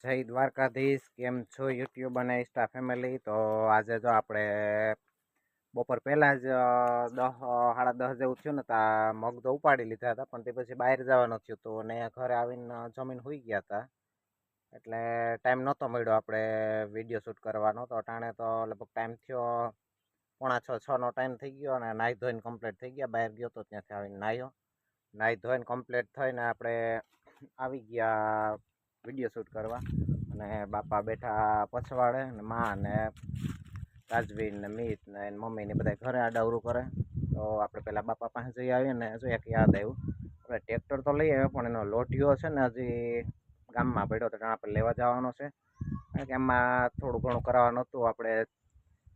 જય દ્વારકાધીશ, કેમ છો યુટ્યુબ અને ઇન્સ્ટા ફેમિલી? તો આજે જો આપણે બપોર પહેલાં જ 10 સાડા 10 જેવું થયું ને તો મગ તો ઉપાડી લીધા હતા, પણ તે પછી બહાર જવાનું થયું હતું ને ઘરે આવીને જમીન સૂઈ ગયા હતા. એટલે ટાઈમ નહોતો મળ્યો આપણે વિડીયો શૂટ કરવાનો. તો ટાણે તો લગભગ ટાઈમ થયો 5:45-6નો ટાઈમ થઈ ગયો અને નાહી ધોઈને કમ્પ્લીટ થઈ ગયા. બહાર ગયો તો ત્યાંથી આવીને નાહી ધોઈને કમ્પ્લીટ થઈને આપણે આવી ગયા વિડીયો શૂટ કરવા. અને બાપા બેઠા પછવાડે ને મા ને રાજવીર ને મીત ને મમ્મી ને બધા ઘરે આડાવરું કરે. તો આપણે પેલા બાપા પાસે જઈ આવીએ ને જો એક યાદ આવ્યું, આપણે ટ્રેક્ટર તો લઈ આવ્યો પણ એનો લોઢિયો છે ને હજી ગામમાં પડ્યો, તો આપણે લેવા જવાનો છે. કારણ કે એમાં થોડું ઘણું કરાવવાનું હતું. આપણે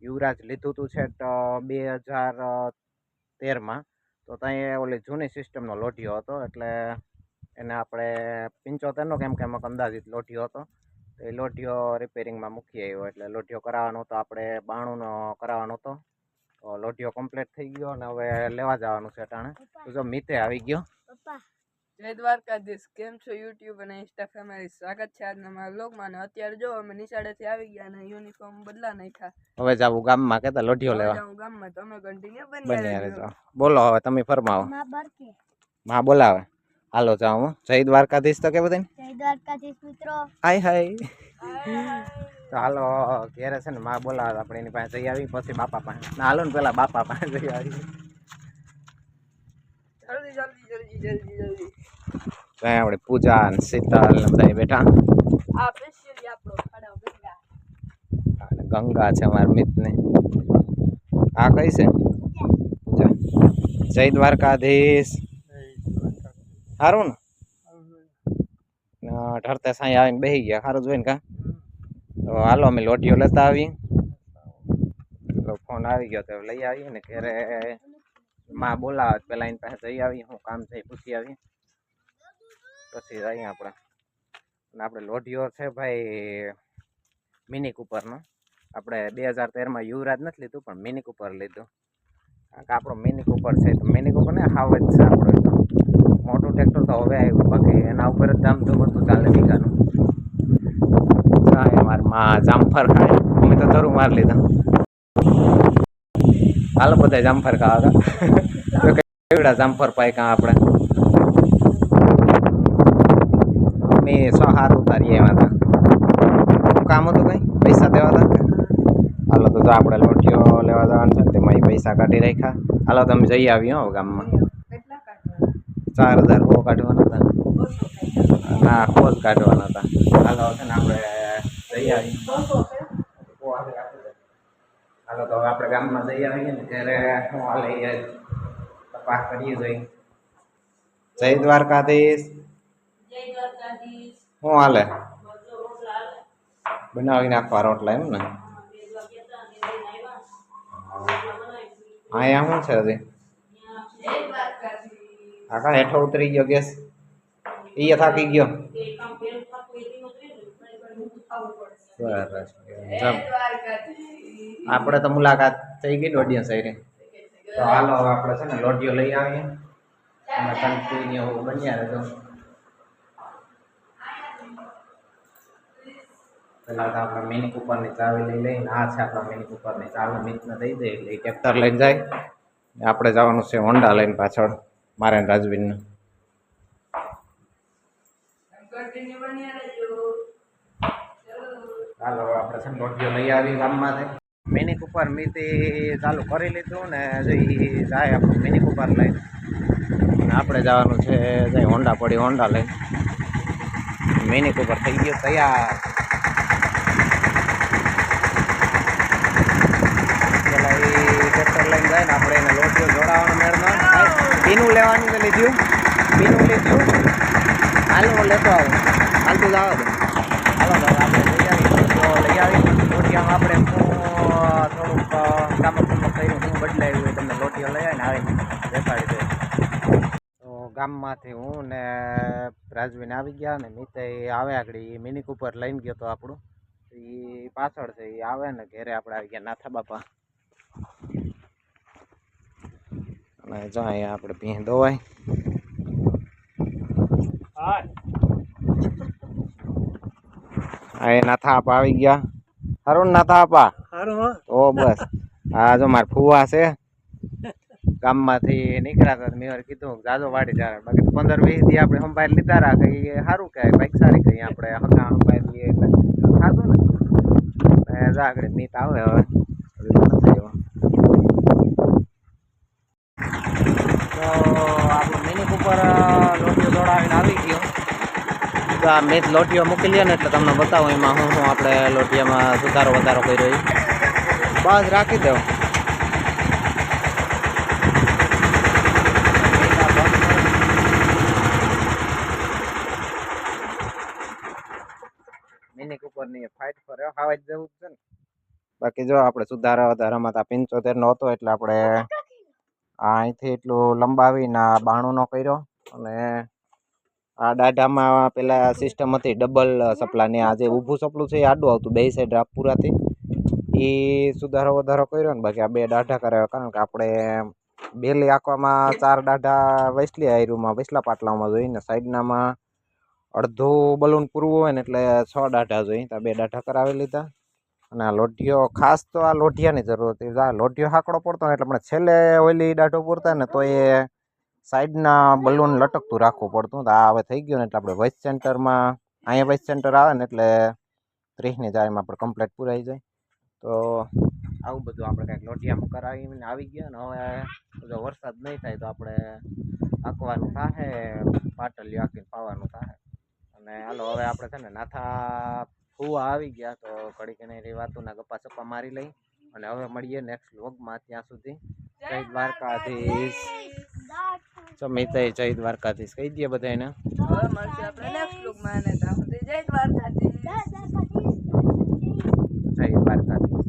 યુવરાજ લીધું હતું છે 2013માં, તો ત્યાં ઓલી જૂની સિસ્ટમનો લોઢિયો હતો. એટલે એને આપણે 75નો કેમ કે અમુક અંદાજિત લોઢિયો હતો, તો એ લોઢિયો રિપેરિંગમાં મૂકી આવ્યો. એટલે લોઢિયો કરાવવાનો હતો, આપણે 92નો કરાવવાનો હતો. તો લોઢિયો કમ્પ્લીટ થઈ ગયો અને હવે લેવા જવાનું છે ટાણે. તો જો મિતે આવી ગયો. જય દ્વારકાધીશ, કેમ છો યુટ્યુબ અને ઇન્સ્ટા ફેમિલી? સ્વાગત છે આજના મારા વ્લોગમાં. અને અત્યારે જો અમે નિશાળેથી આવી ગયા અને યુનિફોર્મ બદલા નાખ્યા. હવે જાવું ગામમાં, કેતા લોઢિયો લેવા જાવું ગામમાં. તમે કન્ટિન્યુ બની રહેજો. બોલો હવે તમે ફરમાવો. માં બોલાવે. હાલો જાઉં. જય દ્વારકાધીશ તો કે બધાને જય દ્વારકાધીશ મિત્રો. હાય હાય. તો હાલો ઘેરે છે ને માં બોલાવે, આપણે એની પાસે જઈ આવી, પછી બાપા પાસે ના હાલો ને પેલા બાપા પાસે જઈ આવી. જલ્દી. ત્યાં આપણે પૂજા અને શીતલ ને બધા બેઠા. આ સ્પેશિયલી આપણો ખાડો ગંગા. અને ગંગા છે અમારા મિત્રને. આ કઈ છે? પૂજા. જય દ્વારકાધીશ. સારું ને ઢરતે સાંઈ આવીને બેસી ગયા. સારું જોઈને કા. તો હાલો અમે લોઢિયો લેતા આવી. ફોન આવી ગયો તો લઈ આવીએ ને ઘરે માં બોલાવે પેલા એની પાસે જઈ આવી, હું કામ થઈ પૂછી આવી, પછી જઈએ આપણે. અને આપણે લોઢિયો છે ભાઈ મિની કૂપરનો. આપણે 2013માં યુવરાજ નથી લીધું પણ મિની કૂપર લીધું. કારણ કે આપણો મિની કૂપર છે, તો મિની કૂપર ને હાવ જ છે આપણો. મોટું ટ્રેક્ટર તો હવે આવ્યું, બાકી એના ઉપર જ દામ તો બધું ચાલે વીઘાનું. અમારે માં જામફર ખાય, અમે તો ધરું માર લીધા. હાલો બધા જામફર ખાવા હતા. કેવડા જામફર પાય આપણે અમે 6 ઉતારીએ એમાં હતા. કામ હતું કઈ પૈસા દેવા હતા. હાલો તો જો આપણે લોઢિયો લેવા જવાનું છે ને તેમાં પૈસા કાઢી રાખ્યા. હાલો તમે જઈ આવ્યો હો ગામમાં. 4000 હો કાઢવાના હતા. ના ખોજ કાઢવાના હતા. હાલો છે ને આપણે જઈ આવીએ. હાલો તો હવે આપણે ગામમાં જઈ આવીએ ને ત્યારે હું હાલે તપાસ કરીએ જઈ. જય દ્વારકાધીશ. શું હાલે? બનાવી નાખવા રોટલા એમ ને? અહીંયા શું છે હજી? આખા હેઠો ઉતરી ગયો ગેસ. એ થાકી ગયો. સરસ. આપણે તો મુલાકાત થઈ ગઈ ઓડિયન્સ આઈ. તો હાલો હવે આપણે છે ને લોઢિયો લઈ આવીએ અને કન્ટિન્યુ બન્યા રહેજો. પેલા તો આપણે મિની કૂપરની ચાવી લઈ લઈને, આ છે આપણા મિની કૂપરની ચાવી, મિતને દઈ દે એટલે ટ્રેક્ટર લઈને જાય. આપણે જવાનું છે હોન્ડા લઈને પાછળ, મારે રાજવીરને. ચાલો આપણે છે ને લોઢિયો લઈ આવી ગામમાંથી. મિની કૂપર મીથી ચાલુ કરી લીધું ને હજી જાય આપણું મિની કૂપર લઈને. આપણે જવાનું છે જઈ હોન્ડા પડી, હોન્ડા લઈને. મિની કૂપર થઈ ગયું તૈયાર. પેલા એ ટ્રેક્ટર લઈને જાય ને આપણે એને લોઢિયો જોડાવાનો મેળમાં પીનું લેવાનું છે. પીનું લીધું. હાલું લેતો આવું, હાલતું જ આવે. હાલો તો આપણે લઈ આવી લોઢિયામાં આપણે થોડુંક કામક કર્યું, હું બદલાયું હોય તમને લોઢિયો લઈ આવીને આવીને દેખાડી દે. તો ગામમાંથી હું ને રાજવીને આવી ગયા ને મિતે આવે આગળ. એ મિની કૂપર લઈને ગયો તો આપણું, એ પાછળ છે. એ આવે ને ઘેરે આપણે આવી ગયા નાથા બાપા. અને જો અહીંયા આપણે ભીં દોવાય. આ નાથા આપા આવી ગયા. હારું ને નાથા આપા? સારું હો. તો બસ આ જો મારા ફુવા છે, ગામમાંથી નીકળ્યા હતા. મેં કીધું જાજો વાડી જાય, બાકી 15-20 દી આપણે સંભાળી લીધા રાખે એ સારું કહેવાય. બાઈક સારી કહી આપણે હકા સંભાળી લઈએ એટલે ખાધું ને જા આગળ મીત આવે હવે. તો આપણું મિનિક ઉપર લોટીઓ દોડાવીને આવી ગયો. તો આ મેં લોટીઓ મૂકી લે ને એટલે તમને બતાવું એમાં હું આપણે લોટીયામાં સુધારો વધારો કર્યો. બસ રાખી દઉં. મિનિક ઉપર ની ફાઇટ પર ખાવા જ જવું છે ને. બાકી જો આપણે સુધારા વધારામાં 75 નો હતો એટલે આપણે અહીંથી એટલું લંબાવીને 92 નો કર્યો. અને આ દાઢામાં પેલા સિસ્ટમ હતી ડબલ સપલાની. આ જે ઊભું સપલું છે એ આડું આવતું, બે સાઈડ પૂરાથી એ સુધારો વધારો કર્યો ને. બાકી આ 2 દાઢા કરાવ્યા, કારણ કે આપણે બેલી આંકવામાં 4 દાઢા વૈસલી આયરુમાં વૈસલા પાટલામાં જોઈને સાઈડનામાં અડધું બલૂન પૂરવું હોય ને એટલે 6 દાઢા જોઈએ. તો 2 દાઢા કરાવી લીધા. અને આ લોઢિયો ખાસ તો આ લોઢિયાની જરૂર હતી. આ લોઢિયો હાકડો પડતો ને એટલે આપણે છેલ્લે ઓઈલી દાઢો પૂરતા ને તો એ સાઈડના બલૂન લટકતું રાખવું પડતું. તો આ હવે થઈ ગયું ને એટલે આપણે વોઇસ સેન્ટરમાં અહીંયા વોઇસ સેન્ટર આવે ને એટલે 30ની જારીમાં આપણે કમ્પ્લીટ પૂરાઈ જાય. તો આવું બધું આપણે કંઈક લોઢિયામાં કરાવીને આવી ગયા. ને હવે જો વરસાદ નહીં થાય તો આપણે આંકવાનું થાય, પાટલીઓ આંકીને પાવાનું થાય. અને હાલો હવે આપણે છે ને નાથા ફુવા આવી ગયા તો ઘડીક એની વાતોના ગપ્પા સપ્પા મારી લઈ. અને હવે મળીએ નેક્સ્ટ વ્લોગમાં. ત્યાં સુધી જય દ્વારકાધીશ. સમિત જય દ્વારકાધીશ કહી દઈએ બધાને. હવે મળશે આપણે નેક્સ્ટ લુકમાં, અને ત્યાં સુધી જય દ્વારકાધીશ. જય દ્વારકાધીશ.